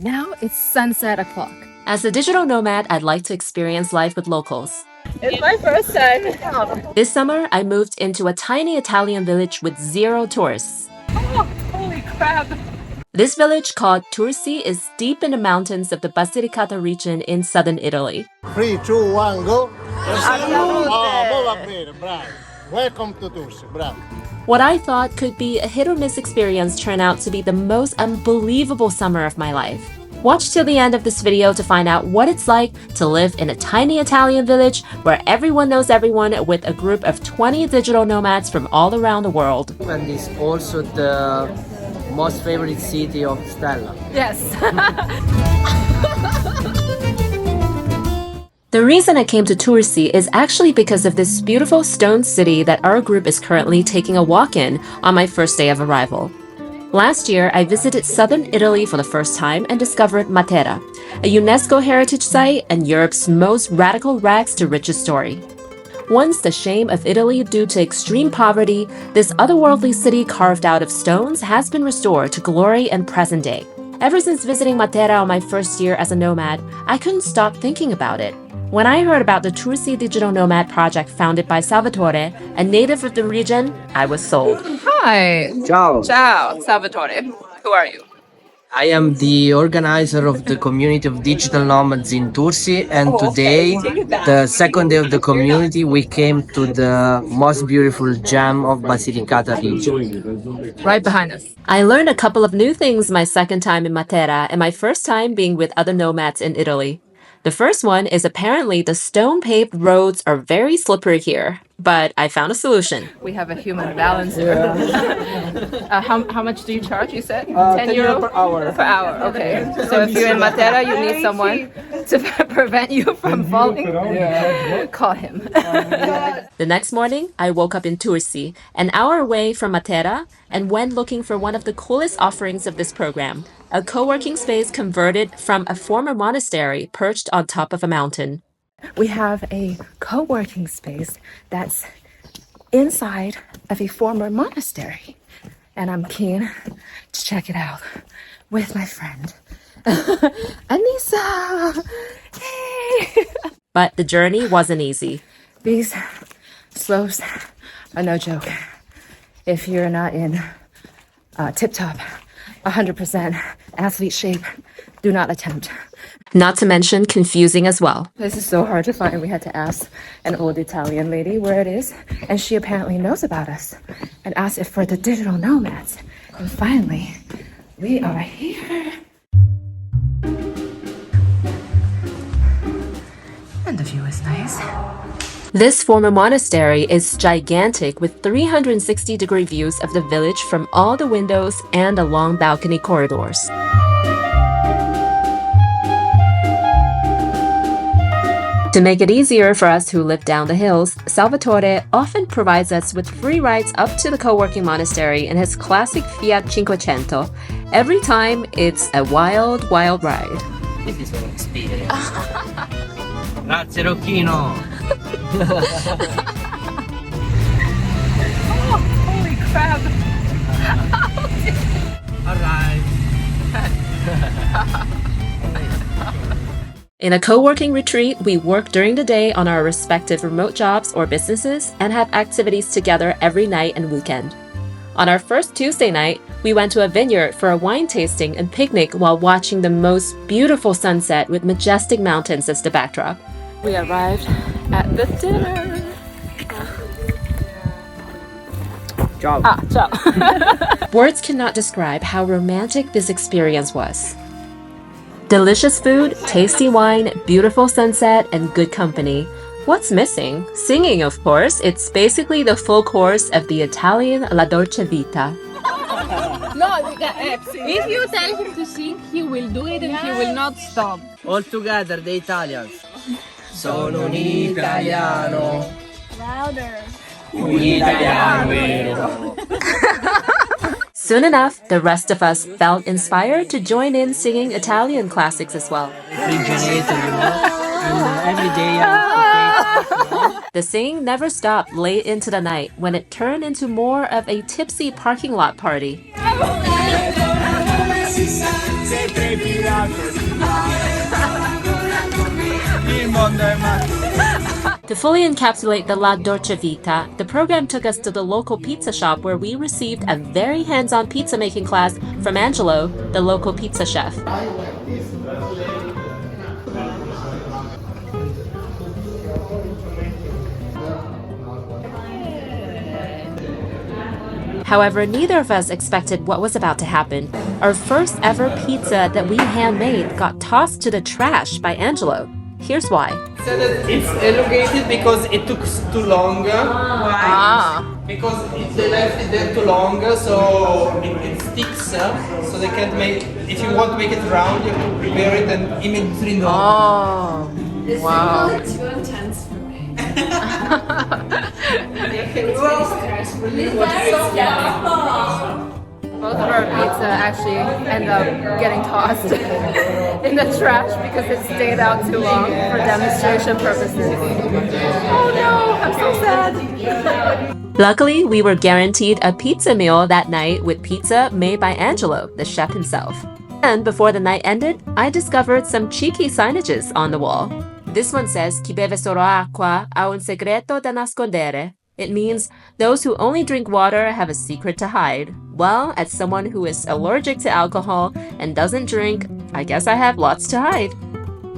Now it's sunset o'clock. As a digital nomad, I'd like to experience life with locals. It's my first time. This summer, I moved into a tiny Italian village with 0 tourists. Oh, holy crap. This village, called Tursi, is deep in the mountains of the Basilicata region in southern Italy. 3, 2, 1, go! Salute. Bravo. Welcome to Tursi, bravo. What I thought could be a hit-or-miss experience turned out to be the most unbelievable summer of my life. Watch till the end of this video to find out what it's like to live in a tiny Italian village where everyone knows everyone, with a group of 20 digital nomads from all around the world. And it's also the most favorite city of Stella. Yes. The reason I came to Tursi is actually because of this beautiful stone city that our group is currently taking a walk in on my first day of arrival. Last year, I visited southern Italy for the first time and discovered Matera, a UNESCO heritage site and Europe's most radical rags to riches story. Once the shame of Italy due to extreme poverty, this otherworldly city carved out of stones has been restored to glory and present day. Ever since visiting Matera on my first year as a nomad, I couldn't stop thinking about it. When I heard about the Tursi Digital Nomad project founded by Salvatore, a native of the region, I was sold. Hi. Ciao! Ciao, Salvatore. Who are you? I am the organizer of the community of digital nomads in Tursi, and today, the second day of the community, we came to the most beautiful gem of Basilicata region. Right behind us. I learned a couple of new things my second time in Matera and my first time being with other nomads in Italy. The first one is apparently the stone-paved roads are very slippery here, but I found a solution. We have a human balancer. How much do you charge, you said? 10 euro per hour. Per hour, okay. So if you're in Matera, you need someone to prevent you from falling, call him. The next morning, I woke up in Tursi, an hour away from Matera, and went looking for one of the coolest offerings of this program, a co-working space converted from a former monastery perched on top of a mountain. We have a co-working space that's inside of a former monastery, and I'm keen to check it out with my friend, Anissa. Hey! But the journey wasn't easy. These slopes are no joke. If you're not in tip-top, 100% athlete shape, do not attempt. Not to mention confusing as well. This is so hard to find. We had to ask an old Italian lady where it is, and she apparently knows about us and asked if we're the digital nomads. And finally, we are here. And the view is nice. This former monastery is gigantic with 360-degree views of the village from all the windows and the long balcony corridors. To make it easier for us who live down the hills, Salvatore often provides us with free rides up to the co-working monastery in his classic Fiat 500. Every time, it's a wild, wild ride. This is an experience. Grazie, Rocchino! Oh, holy crap! Alright. In a co-working retreat, we work during the day on our respective remote jobs or businesses and have activities together every night and weekend. On our first Tuesday night, we went to a vineyard for a wine tasting and picnic while watching the most beautiful sunset with majestic mountains as the backdrop. We arrived at the dinner. Ciao! Ciao. Words cannot describe how romantic this experience was. Delicious food, tasty wine, beautiful sunset, and good company. What's missing? Singing, of course. It's basically the full course of the Italian La Dolce Vita. No, if you tell him to sing, he will do it and he will not stop. All together, the Italians. Sono un italiano. Louder. Un italiano vero. Soon enough, the rest of us felt inspired to join in singing Italian classics as well. Refrigerator, you know? And every day I The singing never stopped late into the night when it turned into more of a tipsy parking lot party. To fully encapsulate the La Dolce Vita, the program took us to the local pizza shop where we received a very hands-on pizza making class from Angelo, the local pizza chef. However, neither of us expected what was about to happen. Our first ever pizza that we handmade got tossed to the trash by Angelo. Here's why. It's elongated because it took too long. Because they left it there too long, so it sticks. So they can't make. If you want to make it round, you have to prepare it and immediately know. Oh, wow. It's too intense for me. Both of our pizza actually end up getting tossed in the trash because it stayed out too long for demonstration purposes. Oh no, I'm so sad. Luckily, we were guaranteed a pizza meal that night with pizza made by Angelo, the chef himself. And before the night ended, I discovered some cheeky signages on the wall. This one says, "Chi beve solo acqua ha un segreto da nascondere." It means those who only drink water have a secret to hide. Well, as someone who is allergic to alcohol and doesn't drink, I guess I have lots to hide.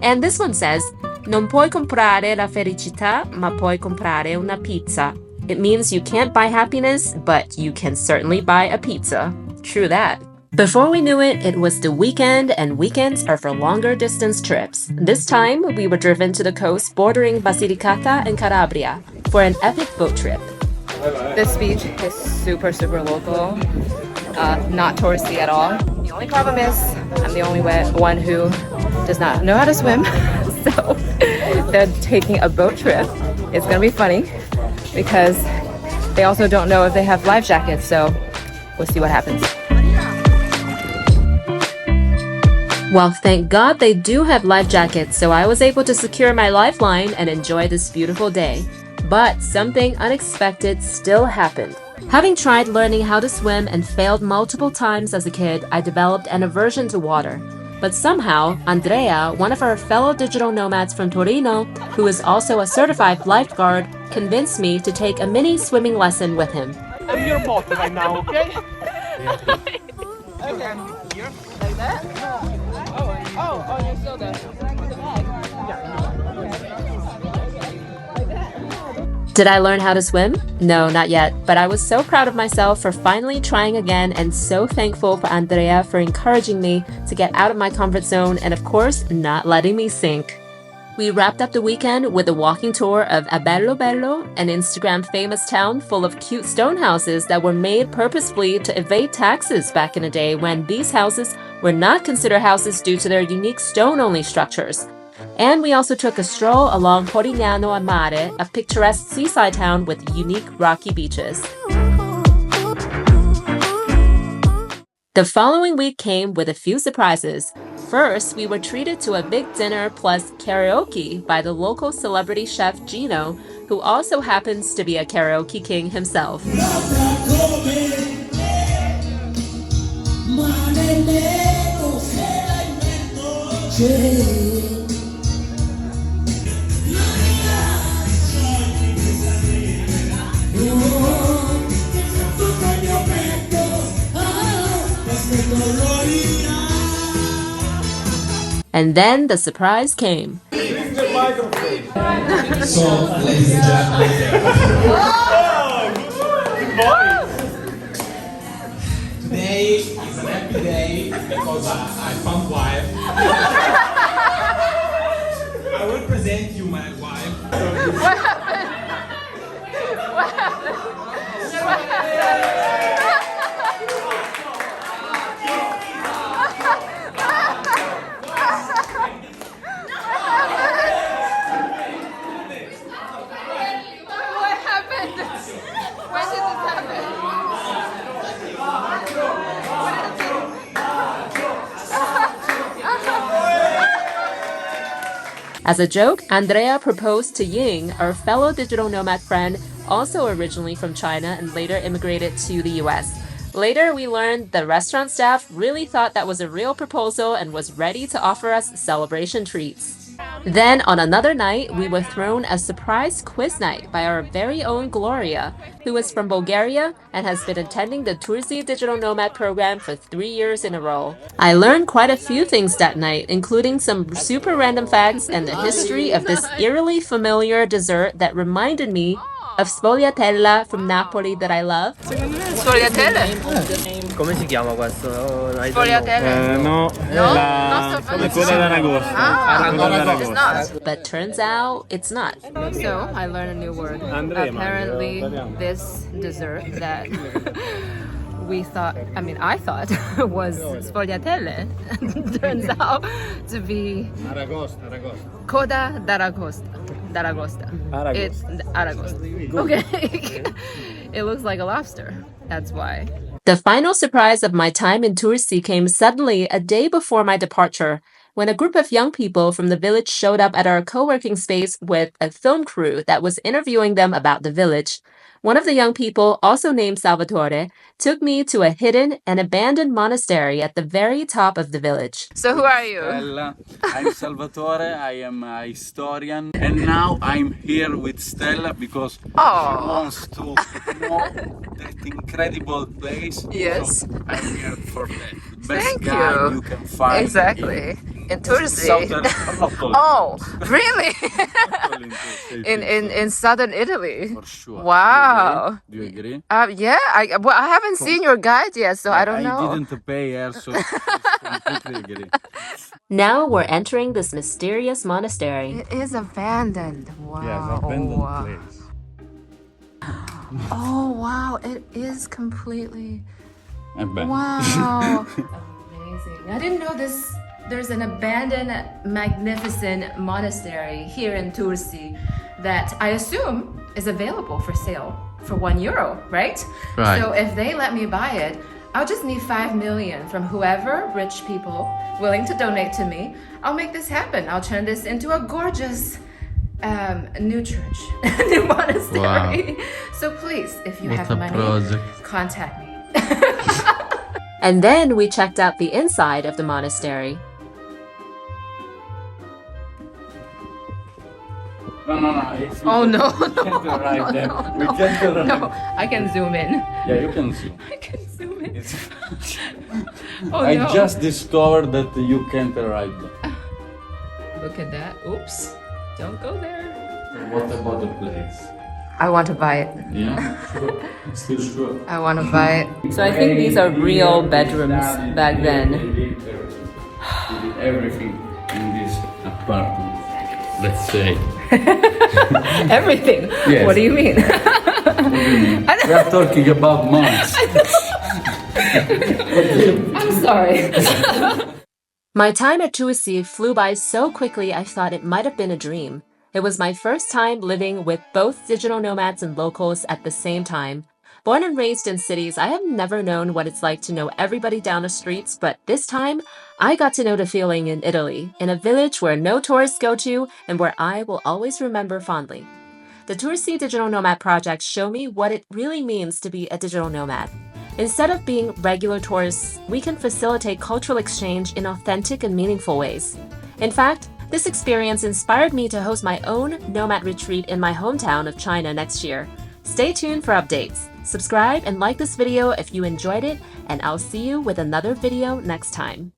And this one says, "Non puoi comprare la felicità, ma puoi comprare una pizza." It means you can't buy happiness, but you can certainly buy a pizza. True that. Before we knew it, it was the weekend, and weekends are for longer distance trips. This time, we were driven to the coast bordering Basilicata and Calabria for an epic boat trip. This beach is super, super local, not touristy at all. The only problem is I'm the only one who does not know how to swim, so they're taking a boat trip. It's gonna be funny because they also don't know if they have life jackets, so we'll see what happens. Well, thank God they do have life jackets, so I was able to secure my lifeline and enjoy this beautiful day. But something unexpected still happened. Having tried learning how to swim and failed multiple times as a kid, I developed an aversion to water. But somehow, Andrea, one of our fellow digital nomads from Torino, who is also a certified lifeguard, convinced me to take a mini swimming lesson with him. I'm your boat right now, okay? Okay. Like that? Oh, you're still there. Did I learn how to swim? No, not yet, but I was so proud of myself for finally trying again and so thankful for Andrea for encouraging me to get out of my comfort zone and of course, not letting me sink. We wrapped up the weekend with a walking tour of Alberobello, an Instagram famous town full of cute stone houses that were made purposefully to evade taxes back in a day when these houses were not considered houses due to their unique stone-only structures. And we also took a stroll along Polignano and Mare, a picturesque seaside town with unique rocky beaches. The following week came with a few surprises. First, we were treated to a big dinner plus karaoke by the local celebrity chef Gino, who also happens to be a karaoke king himself. And then the surprise came. So, ladies and gentlemen, today is an happy day because I found wife. I will present you my wife. What happened? What happened? What happened? As a joke, Andrea proposed to Ying, our fellow digital nomad friend, also originally from China and later immigrated to the US. Later, we learned the restaurant staff really thought that was a real proposal and was ready to offer us celebration treats. Then, on another night, we were thrown a surprise quiz night by our very own Gloria, who is from Bulgaria and has been attending the Tursi Digital Nomad program for 3 years in a row. I learned quite a few things that night, including some super random facts and the history of this eerily familiar dessert that reminded me of sfogliatella from Napoli that I love. Come si chiama questo? No, la coda d'aragosta. But turns out it's not. So I learned a new word. Apparently, this dessert that I thought was sfogliatelle turns out to be coda d'aragosta. It's Aragosta. Okay. It looks like a lobster. That's why. The final surprise of my time in Tursi came suddenly a day before my departure, when a group of young people from the village showed up at our co-working space with a film crew that was interviewing them about the village. One of the young people, also named Salvatore, took me to a hidden and abandoned monastery at the very top of the village. So who are you? Stella. I'm Salvatore, I am a historian, and now I'm here with Stella because she wants to know that incredible place. Yes. So I'm here for that. The best Thank guy you. you can find. Exactly. In Tursi. Oh, really? in southern Italy. For sure. Wow. Do you agree? Yeah. I haven't seen your guide yet, so I don't know. I didn't pay her, so completely agree. Now we're entering this mysterious monastery. It is abandoned. Wow. Yes, abandoned place. Oh, wow. It is completely... Abandoned. Wow. Amazing. I didn't know this. There's an abandoned, magnificent monastery here in Tursi that I assume is available for sale for €1, right? Right. So if they let me buy it, I'll just need 5 million from whoever rich people willing to donate to me. I'll make this happen. I'll turn this into a gorgeous new church, new monastery. Wow. So please, if you What have a money, project. contact me. And then we checked out the inside of the monastery. No. Oh no, We can't arrive there. We can't arrive. no, I can zoom in. Yeah, you can see. I can zoom in. It's- Oh I no. just discovered that you can't arrive there. Look at that. Oops. Don't go there. What about the place? I want to buy it. Yeah, sure. Still sure. I want to buy it. So I think these are real bedrooms back then. They did everything in this apartment. Let's say. Everything. Yes. What do you mean? We are talking about months. I'm sorry. My time at Tursi flew by so quickly I thought it might have been a dream. It was my first time living with both digital nomads and locals at the same time. Born and raised in cities, I have never known what it's like to know everybody down the streets, but this time, I got to know the feeling in Italy, in a village where no tourists go to and where I will always remember fondly. The Tursi Digital Nomad project show me what it really means to be a digital nomad. Instead of being regular tourists, we can facilitate cultural exchange in authentic and meaningful ways. In fact, this experience inspired me to host my own nomad retreat in my hometown of China next year. Stay tuned for updates. Subscribe and like this video if you enjoyed it, and I'll see you with another video next time.